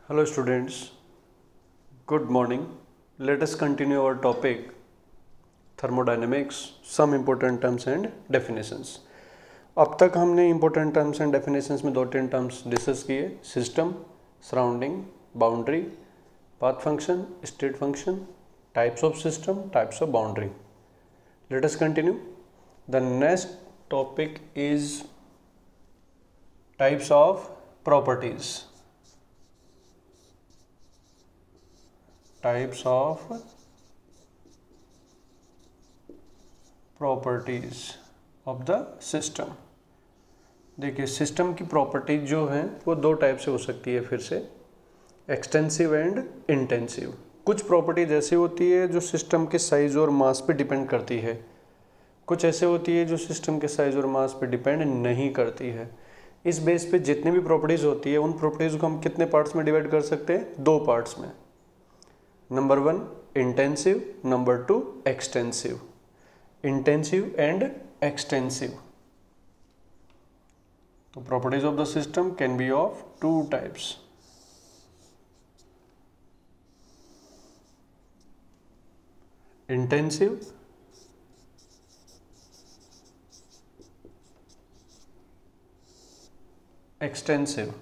Hello students, good morning. Let us continue our topic thermodynamics, some important terms and definitions. अब तक हमने important terms and definitions में दो तीन terms discuss किए, system, surrounding, boundary, path function, state function, types of system, types of boundary. Let us continue. The next topic is types of properties. Types of properties of the system. देखिए system की properties जो हैं वो दो type से हो सकती है, फिर से एक्सटेंसिव एंड इंटेंसिव. कुछ प्रॉपर्टीज ऐसी होती है जो सिस्टम के साइज और मास पे डिपेंड करती है, कुछ ऐसे होती है जो सिस्टम के साइज और मास पे डिपेंड नहीं करती है. इस बेस पे जितनी भी प्रॉपर्टीज होती है उन प्रॉपर्टीज को हम कितने पार्ट्स में डिवाइड कर सकते हैं? दो पार्ट्स में. Number one intensive, number two extensive. Intensive and extensive. तो properties of the system can be of two types. Intensive extensive.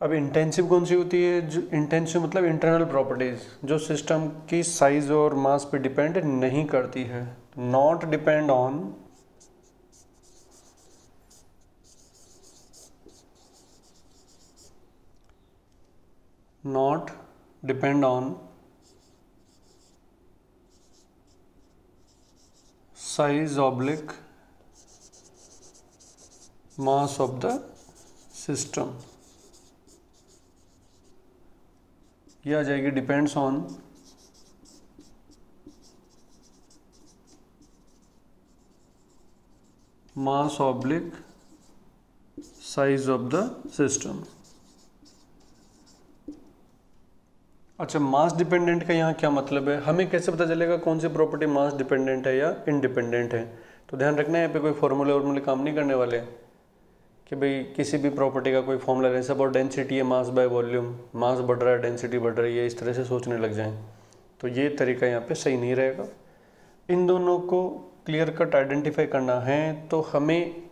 अब इंटेंसिव कौन सी होती है? जो इंटेंसिव मतलब इंटरनल प्रॉपर्टीज जो सिस्टम की साइज और मास पे डिपेंड नहीं करती है. Not depend on size oblique mass of the system. ये आ जाएगी depends on mass oblique size of the system. अच्छा, मास डिपेंडेंट का यहाँ क्या मतलब है? हमें कैसे पता चलेगा कौन सी प्रॉपर्टी मास डिपेंडेंट है या इंडिपेंडेंट है? तो ध्यान रखना है, यहाँ पे कोई फॉर्मूले काम नहीं करने वाले कि भाई किसी भी प्रॉपर्टी का कोई फॉर्मूला रहे. सपोज डेंसिटी है मास बाय वॉल्यूम, मास बढ़ रहा है डेंसिटी बढ़ रही है, इस तरह से सोचने लग जाएं तो ये तरीका यहाँ पे सही नहीं रहेगा. इन दोनों को क्लियर कट आइडेंटिफाई करना है तो हमें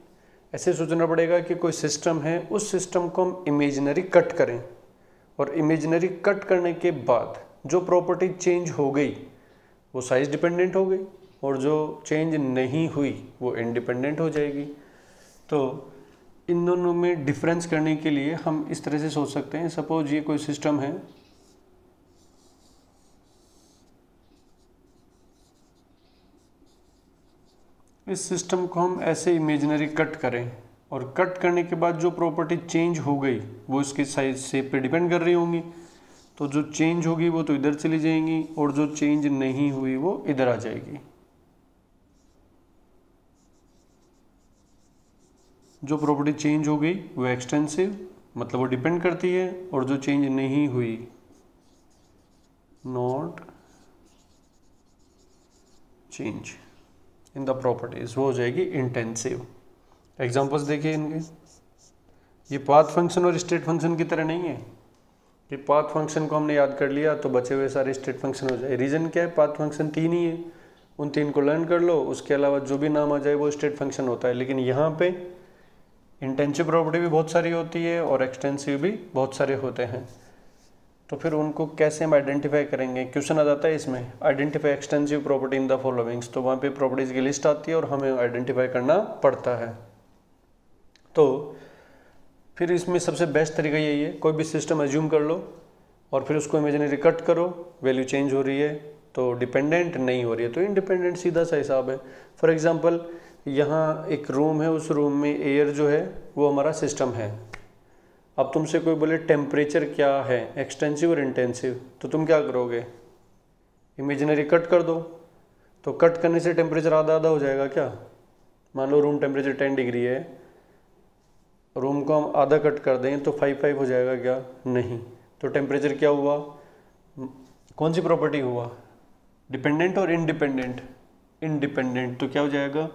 ऐसे सोचना पड़ेगा कि कोई सिस्टम है, उस सिस्टम को हम इमेजिनरी कट करें और इमेजिनरी कट करने के बाद जो प्रॉपर्टी चेंज हो गई वो साइज डिपेंडेंट हो गई और जो चेंज नहीं हुई वो इंडिपेंडेंट हो जाएगी. तो इन दोनों में डिफरेंस करने के लिए हम इस तरह से सोच सकते हैं. सपोज ये कोई सिस्टम है, इस सिस्टम को हम ऐसे इमेजिनरी कट करें और कट करने के बाद जो प्रॉपर्टी चेंज हो गई वो इसकी साइज शेप पे डिपेंड कर रही होंगी. तो जो चेंज होगी वो तो इधर चली जाएंगी और जो चेंज नहीं हुई वो इधर आ जाएगी. जो प्रॉपर्टी चेंज हो गई वो एक्सटेंसिव मतलब वो डिपेंड करती है और जो चेंज नहीं हुई not change in the properties वो हो जाएगी इंटेंसिव. एग्जांपल्स देखिए इनके. ये पाथ फंक्शन और स्टेट फंक्शन की तरह नहीं है कि पाथ फंक्शन को हमने याद कर लिया तो बचे हुए सारे स्टेट फंक्शन हो जाए. रीजन क्या है? पाथ फंक्शन तीन ही है, उन तीन को लर्न कर लो, उसके अलावा जो भी नाम आ जाए वो स्टेट फंक्शन होता है. लेकिन यहाँ पे इंटेंसिव प्रॉपर्टी भी बहुत सारी होती है और एक्सटेंसिव भी बहुत सारे होते हैं. तो फिर उनको कैसे हम आइडेंटिफाई करेंगे? क्वेश्चन आ जाता है इसमें, identify extensive property in the followings. तो वहाँ पे प्रॉपर्टीज की लिस्ट आती है और हमें आइडेंटिफाई करना पड़ता है. तो फिर इसमें सबसे बेस्ट तरीका यही है, कोई भी सिस्टम एज्यूम कर लो और फिर उसको इमेजिनरी कट करो, वैल्यू चेंज हो रही है तो डिपेंडेंट, नहीं हो रही है तो इंडिपेंडेंट, सीधा सा हिसाब है. फॉर एग्जांपल यहाँ एक रूम है, उस रूम में एयर जो है वो हमारा सिस्टम है. अब तुमसे कोई बोले टेम्परेचर क्या है, एक्सटेंसिव और इंटेंसिव, तो तुम क्या करोगे? इमेजिनरी कट कर दो. तो कट करने से टेम्परेचर आधा आधा हो जाएगा क्या? मान लो रूम टेम्परेचर 10 डिग्री है, रूम को हम आधा कट कर दें तो 5 हो जाएगा क्या? नहीं. तो टेम्परेचर क्या हुआ? कौन सी प्रॉपर्टी हुआ? डिपेंडेंट और इंडिपेंडेंट? इंडिपेंडेंट, तो क्या हो जाएगा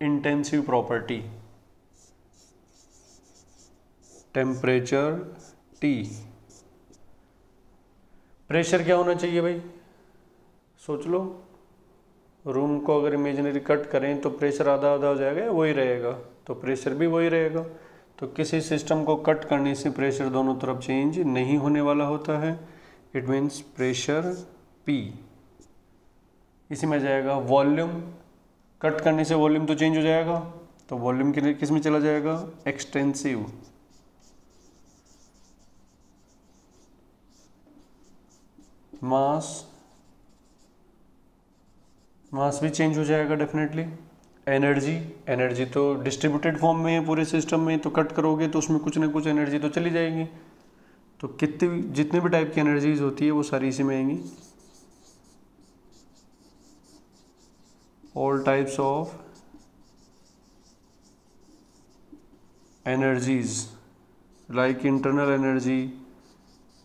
intensive property, temperature T। Pressure क्या होना चाहिए भाई, सोच लो, रूम को अगर इमेजिनरी कट करें तो प्रेशर आधा आधा हो जाएगा या वही रहेगा, तो प्रेशर भी वही रहेगा। तो किसी सिस्टम को कट करने से प्रेशर दोनों तरफ चेंज नहीं होने वाला होता है, इट मीन्स प्रेशर P। इसी में जाएगा वॉल्यूम, कट करने से वॉल्यूम तो चेंज हो जाएगा, तो वॉल्यूम किस में चला जाएगा, एक्सटेंसिव। मास, मास भी चेंज हो जाएगा डेफिनेटली। एनर्जी, एनर्जी तो डिस्ट्रीब्यूटेड फॉर्म में है पूरे सिस्टम में, तो कट करोगे तो उसमें कुछ ना कुछ एनर्जी तो चली जाएगी। तो कितने जितने भी टाइप की एनर्जीज होती है वो सारी इसी में आएंगी। All types of energies like internal energy,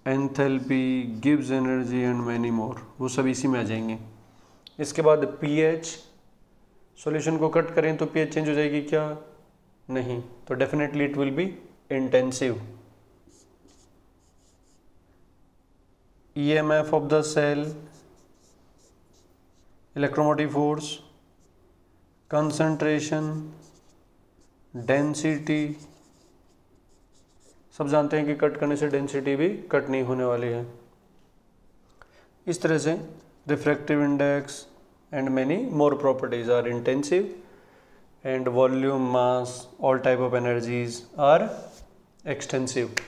enthalpy, Gibbs energy and many more, वो सब इसी में आ जाएंगे। इसके बाद पीएच, सॉल्यूशन को कट करें तो पीएच चेंज हो जाएगी क्या, नहीं, तो definitely it will be intensive. EMF of the cell, electromotive force, concentration, density, सब जानते हैं कि कट करने से डेंसिटी भी कट नहीं होने वाली है। इस तरह से refractive index and many more properties are intensive, and volume, mass, all type of energies are extensive।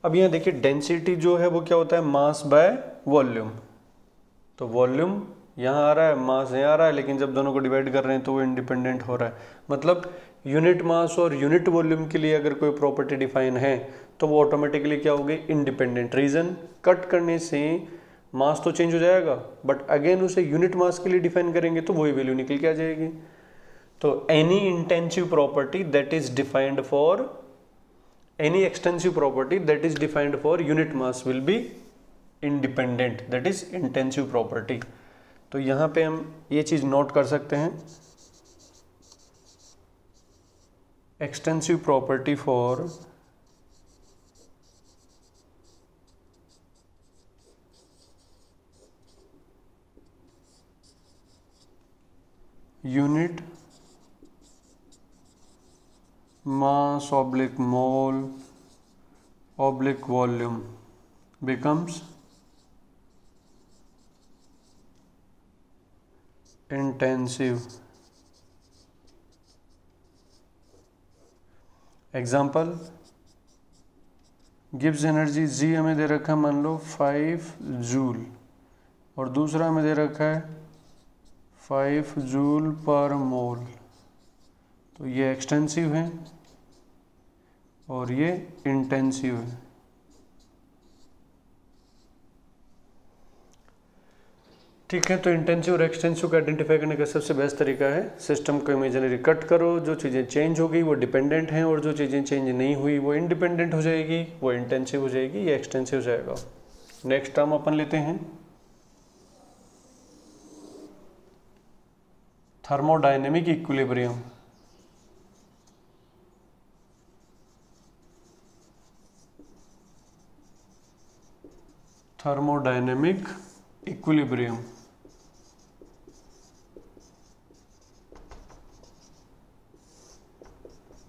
अब यहाँ देखिए डेंसिटी जो है वो क्या होता है, मास बाय वॉल्यूम। तो वॉल्यूम यहाँ आ रहा है, मास यहाँ आ रहा है, लेकिन जब दोनों को डिवाइड कर रहे हैं तो वो इंडिपेंडेंट हो रहा है। मतलब यूनिट मास और यूनिट वॉल्यूम के लिए अगर कोई प्रॉपर्टी डिफाइन है तो वो ऑटोमेटिकली क्या होगी, इंडिपेंडेंट। रीजन, कट करने से मास तो चेंज हो जाएगा, बट अगेन उसे यूनिट मास के लिए डिफाइन करेंगे तो वही वैल्यू निकल के आ जाएगी। तो any intensive property that is defined for, any extensive property that is defined for unit mass will be independent, that is intensive property. तो यहाँ पे हम ये चीज नोट कर सकते हैं, extensive property for unit mass oblique mole oblique volume becomes intensive। Example, Gibbs energy G हमें दे रखा है मान लो 5 जूल, और दूसरा हमें दे रखा है 5 जूल पर मोल। तो ये एक्सटेंसिव है और ये इंटेंसिव है। ठीक है, तो इंटेंसिव और एक्सटेंसिव को आइडेंटिफाई करने का सबसे बेस्ट तरीका है सिस्टम को इमेजिनरी कट करो, जो चीज़ें चेंज हो गई वो डिपेंडेंट हैं और जो चीज़ें चेंज नहीं हुई वो इंडिपेंडेंट हो जाएगी, वो इंटेंसिव हो जाएगी या एक्सटेंसिव हो जाएगा। नेक्स्ट टर्म अपन लेते हैं थर्मोडायनेमिक इक्विलिब्रियम। थर्मोडायनेमिक इक्विलिब्रियम,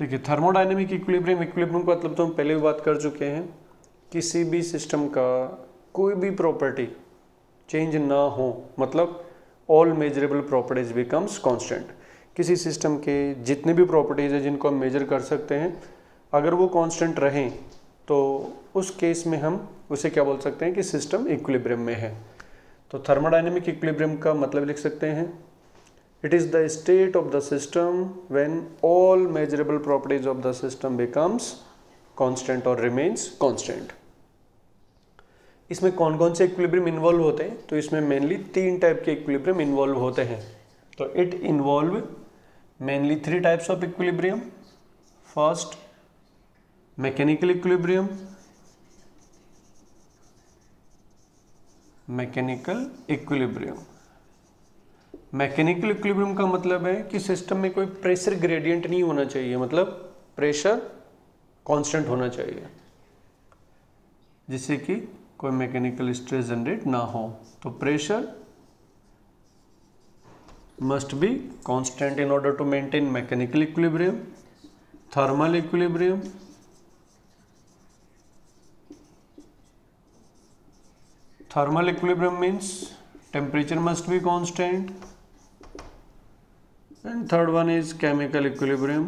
देखिए थर्मोडायनेमिक इक्विलिब्रियम, इक्विलिब्रियम का मतलब तो हम पहले भी बात कर चुके हैं, किसी भी सिस्टम का कोई भी प्रॉपर्टी चेंज ना हो, मतलब all measurable properties becomes constant. किसी सिस्टम के जितने भी प्रॉपर्टीज है जिनको हम मेजर कर सकते हैं, अगर वो कांस्टेंट रहें तो उस केस में हम उसे क्या बोल सकते हैं कि सिस्टम इक्विलिब्रियम में है। तो थर्मोडायनेमिक इक्विलिब्रियम का मतलब लिख सकते हैं, it is the state of the system when all measurable properties of the system becomes constant और रिमेन्स कांस्टेंट। इसमें कौन कौन से इक्विलिब्रियम इन्वॉल्व होते हैं, तो इसमें मेनली 3 टाइप के इक्विलिब्रियम इन्वॉल्व होते हैं। तो it involve mainly 3 types of equilibrium. First, mechanical equilibrium, mechanical equilibrium, mechanical equilibrium का मतलब है कि सिस्टम में कोई प्रेशर ग्रेडियंट नहीं होना चाहिए, मतलब प्रेशर कांस्टेंट होना चाहिए जिससे कि कोई मैकेनिकल स्ट्रेस जनरेट ना हो। तो pressure must be constant in order to maintain mechanical equilibrium. Thermal equilibrium, thermal equilibrium means temperature must be constant, and third one is chemical equilibrium.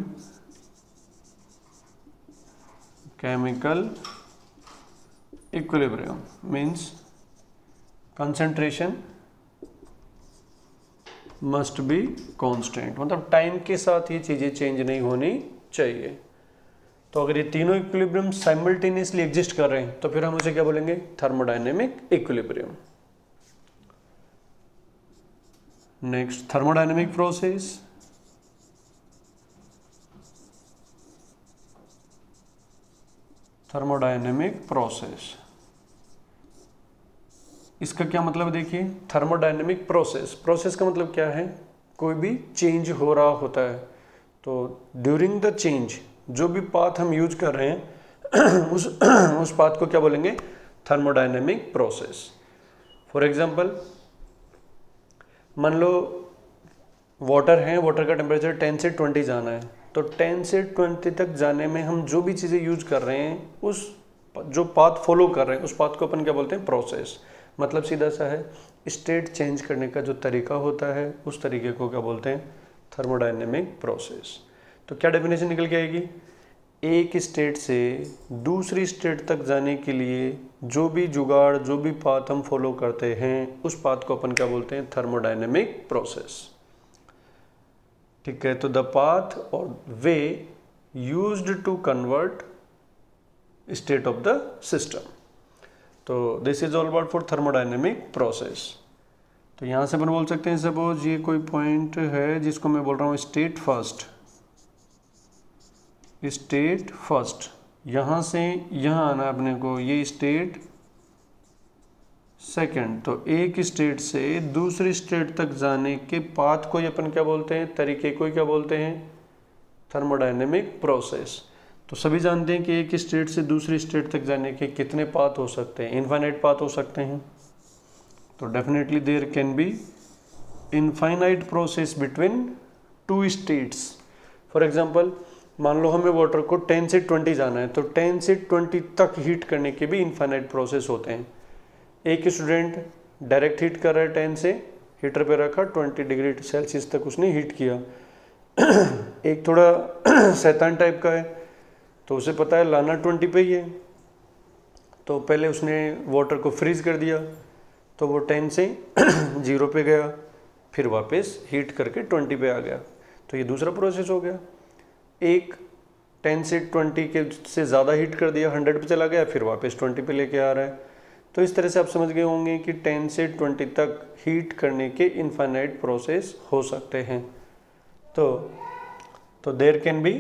Chemical equilibrium means concentration must be constant, मतलब time के साथ ये चीज़ें change नहीं होनी चाहिए। तो अगर ये तीनों इक्विलिब्रियम साइमल्टेनियसली एग्जिस्ट कर रहे हैं तो फिर हम उसे क्या बोलेंगे? Thermodynamic equilibrium. Next, thermodynamic process. Thermodynamic process, इसका क्या मतलब देखिए? थर्मोडायनेमिक प्रोसेस, प्रोसेस का मतलब क्या है? कोई भी चेंज हो रहा होता है तो ड्यूरिंग द चेंज जो भी पाथ हम यूज कर रहे हैं उस पाथ को क्या बोलेंगे? Thermodynamic process. फॉर एग्जांपल, मान लो वाटर है, वाटर का टेम्परेचर 10 से 20 जाना है, तो 10 से 20 तक जाने में हम जो भी चीज़ें यूज कर रहे हैं, उस जो पाथ फॉलो कर रहे हैं उस पाथ को अपन क्या बोलते हैं? प्रोसेस। मतलब सीधा सा है, स्टेट चेंज करने का जो तरीका होता है उस तरीके को क्या बोलते हैं? Thermodynamic process. तो क्या डेफिनेशन निकल के आएगी? एक स्टेट से दूसरी स्टेट तक जाने के लिए जो भी जुगाड़, जो भी पाथ हम फॉलो करते हैं उस पाथ को अपन क्या बोलते हैं? Thermodynamic process. ठीक है, तो द पाथ और way used to convert state of the system. तो this is all about for thermodynamic process. तो यहाँ से अपन बोल सकते हैं, सपोज ये कोई पॉइंट है जिसको मैं बोल रहा हूँ स्टेट फर्स्ट, स्टेट फर्स्ट, यहाँ से यहाँ आना अपने को, ये स्टेट सेकंड। तो एक स्टेट से दूसरी स्टेट तक जाने के पाथ को अपन क्या बोलते हैं? तरीके को क्या बोलते हैं? Thermodynamic process. तो सभी जानते हैं कि एक स्टेट से दूसरी स्टेट तक जाने के कितने पाथ हो सकते हैं? इनफाइनाइट पाथ हो सकते हैं। तो definitely there can be infinite process between two states. For example, मान लो हमें वाटर को 10 से 20 जाना है, तो 10 से 20 तक हीट करने के भी इनफाइनाइट प्रोसेस होते हैं। एक स्टूडेंट डायरेक्ट हीट कर रहा है, 10 से हीटर पे रखा, 20 डिग्री सेल्सियस तक उसने हीट किया। एक थोड़ा शैतान टाइप का है तो उसे पता है लाना 20 पे ही है, तो पहले उसने वाटर को फ्रीज कर दिया, तो वो 10 से 0 पे गया, फिर वापस हीट करके 20 पे आ गया। तो ये दूसरा प्रोसेस हो गया। एक 10 से 20 के से ज़्यादा हीट कर दिया, 100 पे चला गया, फिर वापस 20 पे लेके आ रहा है। तो इस तरह से आप समझ गए होंगे कि 10 से 20 तक हीट करने के इनफाइनाइट प्रोसेस हो सकते हैं। तो there can be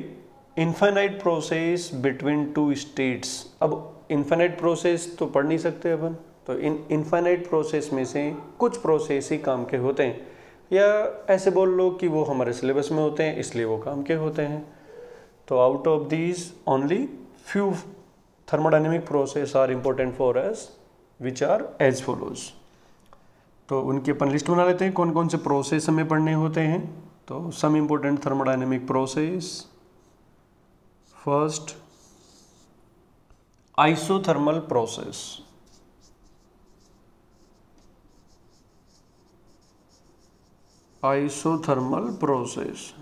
infinite process between two states. अब इनफाइनाइट प्रोसेस तो पढ़ नहीं सकते अपन, तो इन इनफाइनाइट प्रोसेस में से कुछ प्रोसेस ही काम के होते हैं, या ऐसे बोल लो कि वो हमारे सिलेबस में होते हैं इसलिए वो काम के होते हैं। तो out of these only few thermodynamic process are important for us, which are as follows. तो उनकी अपन लिस्ट बना लेते हैं, कौन कौन से प्रोसेस हमें पढ़ने होते हैं। तो some important thermodynamic process. First, isothermal process. Isothermal process,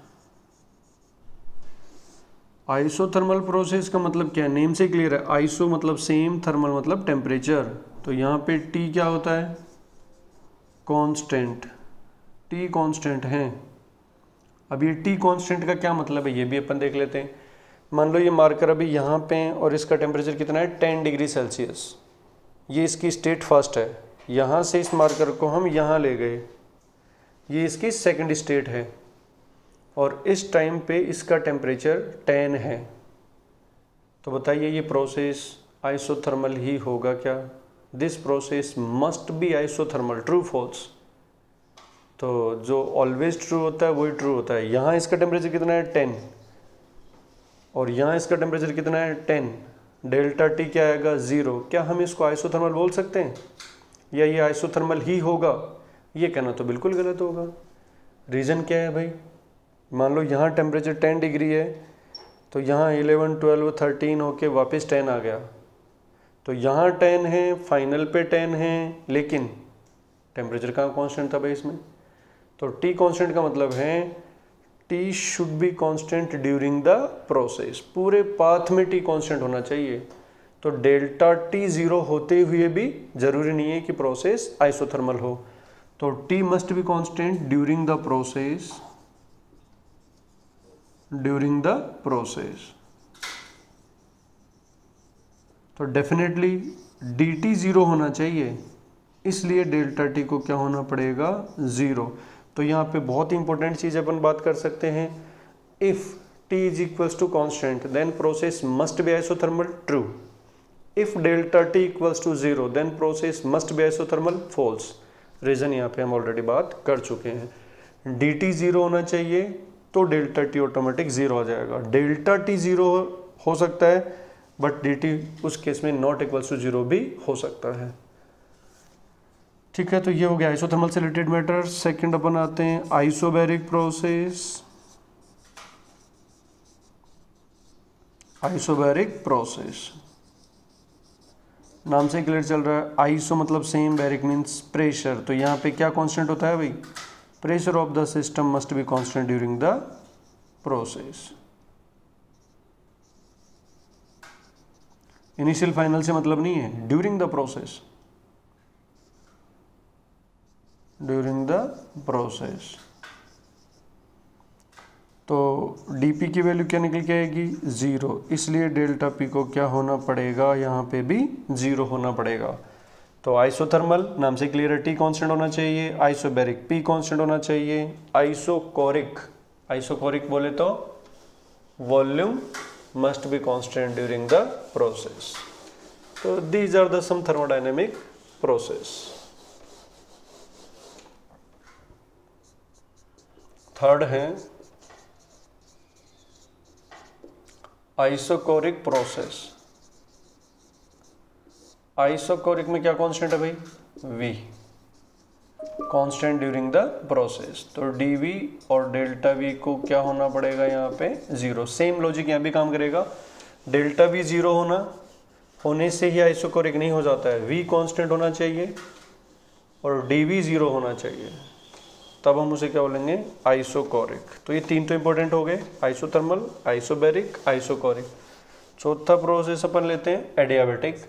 isothermal process का मतलब क्या है? नेम से क्लियर है। आइसो मतलब सेम, थर्मल मतलब टेम्परेचर। तो यहाँ पे टी क्या होता है? कांस्टेंट। टी कांस्टेंट है। अब ये टी कांस्टेंट का क्या मतलब है ये भी अपन देख लेते हैं। मान लो ये मार्कर अभी यहाँ पे है और इसका टेम्परेचर कितना है? 10 डिग्री सेल्सियस। ये इसकी स्टेट फर्स्ट है, यहाँ से इस मार्कर को हम यहाँ ले गए, ये इसकी सेकंड स्टेट है, और इस टाइम पे इसका टेम्परेचर 10 है। तो बताइए ये प्रोसेस आइसोथर्मल ही होगा क्या? This process must be isothermal, true false? तो जो ऑलवेज ट्रू होता है वही ट्रू होता है। यहाँ इसका टेम्परेचर कितना है 10 और यहाँ इसका टेम्परेचर कितना है 10, डेल्टा टी क्या आएगा 0। क्या हम इसको आइसोथर्मल बोल सकते हैं या ये आइसोथर्मल ही होगा? ये कहना तो बिल्कुल गलत होगा। रीज़न क्या है भाई? मान लो यहाँ टेम्परेचर 10 डिग्री है तो यहाँ 11, 12, 13 होके वापस 10 आ गया, तो यहाँ 10 है, फाइनल पे 10 है, लेकिन टेम्परेचर कहाँ कांस्टेंट था भाई इसमें? तो टी कांस्टेंट का मतलब है T should be constant during the process. पूरे पाथ में टी कांस्टेंट होना चाहिए। तो डेल्टा टी 0 होते हुए भी जरूरी नहीं है कि प्रोसेस आइसोथर्मल हो। तो T must be constant during the process, during the process. तो डेफिनेटली डी टी 0 होना चाहिए, इसलिए डेल्टा टी को क्या होना पड़ेगा 0। तो यहाँ पे बहुत ही इंपॉर्टेंट चीज़ अपन बात कर सकते हैं, if T is equals to constant then process must be isothermal, true. If delta T equals to 0 then process must be isothermal, false. Reason यहाँ पे हम ऑलरेडी बात कर चुके हैं। डी टी 0 होना चाहिए तो डेल्टा टी ऑटोमेटिक 0 आ जाएगा। डेल्टा टी 0 हो सकता है बट डी टी उस केस में नॉट इक्वल्स टू 0 भी हो सकता है। ठीक है, तो ये हो गया आइसोथर्मल से रिलेटेड मैटर। सेकंड अपन आते हैं आइसोबैरिक प्रोसेस। आइसोबैरिक प्रोसेस नाम से क्लियर चल रहा है। आइसो मतलब सेम, बैरिक मीन्स प्रेशर। तो यहाँ पे क्या कांस्टेंट होता है भाई? Pressure of the system must be constant during the process. Initial final से मतलब नहीं है, during the process, during the process. तो dp की वैल्यू क्या निकल के आएगी 0, इसलिए डेल्टा p को क्या होना पड़ेगा, यहाँ पे भी 0 होना पड़ेगा। तो आइसोथर्मल नाम से क्लियर है, टी कांस्टेंट होना चाहिए, आइसोबैरिक p कांस्टेंट होना चाहिए, आइसोकोरिक, आइसोकोरिक बोले तो volume must be constant during the process. तो these are the some thermodynamic process. Third है आइसोकोरिक प्रोसेस। आइसोकोरिक में क्या कांस्टेंट है भाई? V constant during the process. तो dV और डेल्टा V को क्या होना पड़ेगा यहाँ पे 0। सेम लॉजिक यहाँ भी काम करेगा। डेल्टा V 0 होने से ही आइसोकोरिक नहीं हो जाता है, V कांस्टेंट होना चाहिए और dV 0 होना चाहिए, तब हम उसे क्या बोलेंगे आइसोकोरिक। तो ये तीन तो इंपॉर्टेंट हो गए, आइसोथर्मल, आइसोबैरिक, आइसोकोरिक। चौथा प्रोसेस अपन लेते हैं adiabatic.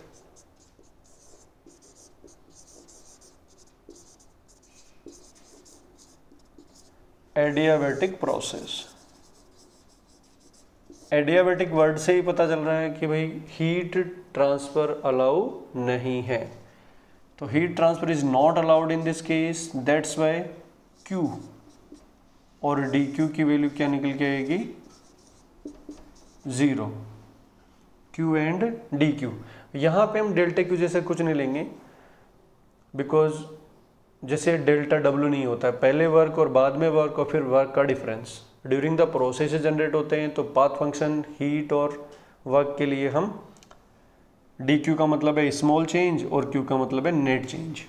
Adiabatic process. Adiabatic word से ही पता चल रहा है कि भाई हीट ट्रांसफर अलाउ नहीं है। तो heat transfer is not allowed in this case, that's why Q और dQ की वैल्यू क्या निकल के आएगी 0। Q and dQ। यहाँ पे हम डेल्टा Q जैसे कुछ नहीं लेंगे, बिकॉज जैसे डेल्टा W नहीं होता है, पहले वर्क और बाद में वर्क और फिर वर्क का डिफरेंस ड्यूरिंग द प्रोसेस से जनरेट होते हैं। तो पाथ फंक्शन हीट और वर्क के लिए हम dQ का मतलब है स्मॉल चेंज और Q का मतलब है नेट चेंज।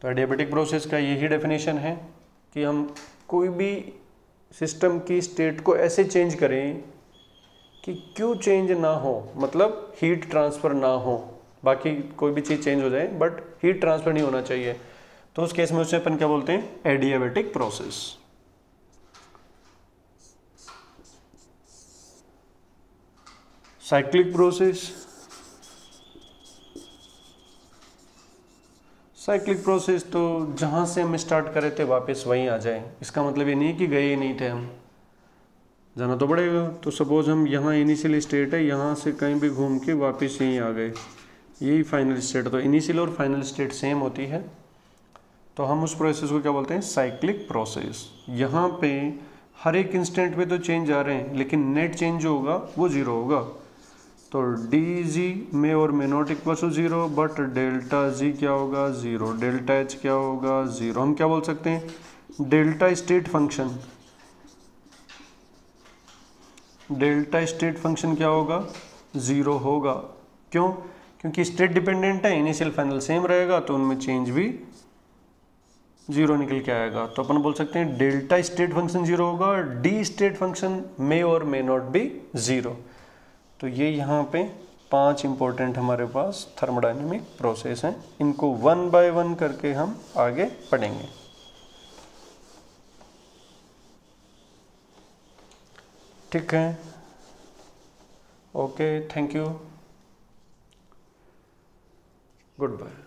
तो एडियाबैटिक प्रोसेस का यही डेफिनेशन है कि हम कोई भी सिस्टम की स्टेट को ऐसे चेंज करें कि Q चेंज ना हो, मतलब हीट ट्रांसफ़र ना हो, बाकी कोई भी चीज़ चेंज हो जाए बट हीट ट्रांसफ़र नहीं होना चाहिए। तो उस केस में उसे अपन क्या बोलते हैं adiabatic process. Cyclic process. Cyclic process तो जहाँ से हम स्टार्ट करे थे वापस वहीं आ जाए, इसका मतलब ये नहीं कि गए ही नहीं थे, हम जाना तो पड़ेगा। तो सपोज हम यहाँ इनिशियल स्टेट है, यहाँ से कहीं भी घूम के वापस यहीं आ गए, यही फाइनल स्टेट। तो इनिशियल और फाइनल स्टेट सेम होती है, तो हम उस प्रोसेस को क्या बोलते हैं साइक्लिक प्रोसेस। यहाँ पे हर एक इंस्टेंट पे तो चेंज आ रहे हैं, लेकिन नेट चेंज जो होगा वो 0 होगा। तो डी जी मे और may not equal to 0, but delta G क्या होगा 0, डेल्टा एच क्या होगा 0। हम क्या बोल सकते हैं, delta state function, delta state function क्या होगा 0 होगा। क्यों? क्योंकि स्टेट डिपेंडेंट है, इनिशियल फाइनल सेम रहेगा, तो उनमें चेंज भी 0 निकल के आएगा। तो अपन बोल सकते हैं डेल्टा स्टेट फंक्शन 0 होगा, डी स्टेट फंक्शन मे और मे नॉट भी 0। तो ये यहाँ पे 5 इंपॉर्टेंट हमारे पास थर्मोडायनेमिक प्रोसेस हैं, इनको 1 बाय 1 करके हम आगे पढ़ेंगे। ठीक है, okay, thank you, good bye.